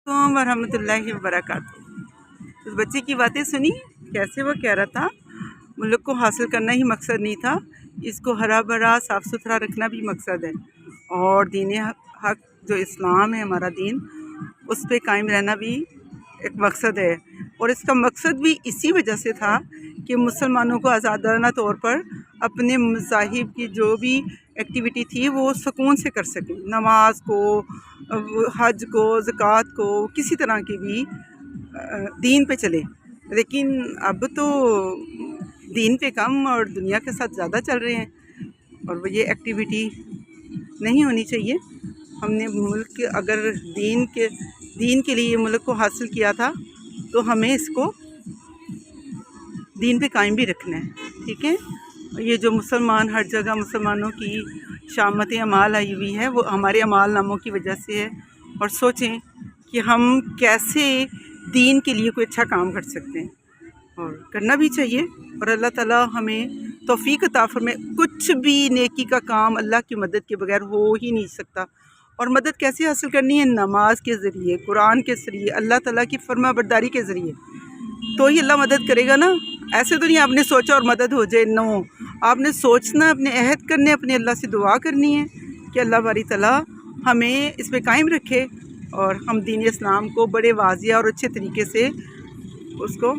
वरहमतुल्लाहि वबरकातुहू। उस बच्चे की बातें सुनी, कैसे वो कह रहा था मुल्क को हासिल करना ही मकसद नहीं था, इसको हरा भरा साफ़ सुथरा रखना भी मकसद है। और दीन हक जो इस्लाम है हमारा दीन, उस पे कायम रहना भी एक मकसद है। और इसका मकसद भी इसी वजह से था कि मुसलमानों को आज़ादाना तौर पर अपने मज़ाहिब की जो भी एक्टिविटी थी वो सुकून से कर सकें। नमाज को, हज को, ज़कात को, किसी तरह की भी दीन पे चले। लेकिन अब तो दीन पे कम और दुनिया के साथ ज़्यादा चल रहे हैं, और वो ये एक्टिविटी नहीं होनी चाहिए। हमने मुल्क अगर दीन के लिए मुल्क को हासिल किया था, तो हमें इसको दीन पे कायम भी रखना है, ठीक है। ये जो मुसलमान हर जगह मुसलमानों की शामत अमाल आई हुई है, वो हमारे अमाल नामों की वजह से है। और सोचें कि हम कैसे दीन के लिए कोई अच्छा काम कर सकते हैं, और करना भी चाहिए। और अल्लाह ताला हमें तौफीक अता फरमाए। कुछ भी नेकी का काम अल्लाह की मदद के बगैर हो ही नहीं सकता। और मदद कैसे हासिल करनी है? नमाज के ज़रिए, कुरान के ज़रिए, अल्लाह ताला की फरमाबरदारी के ज़रिए, तो ही अल्लाह मदद करेगा ना। ऐसे तो नहीं आपने सोचा और मदद हो जाए, नो। आपने सोचना, अपने अहद करने, अपने अल्लाह से दुआ करनी है कि अल्लाह बारी ताला हमें इस पे कायम रखे और हम दीन इस्लाम को बड़े वाज़िया और अच्छे तरीके से उसको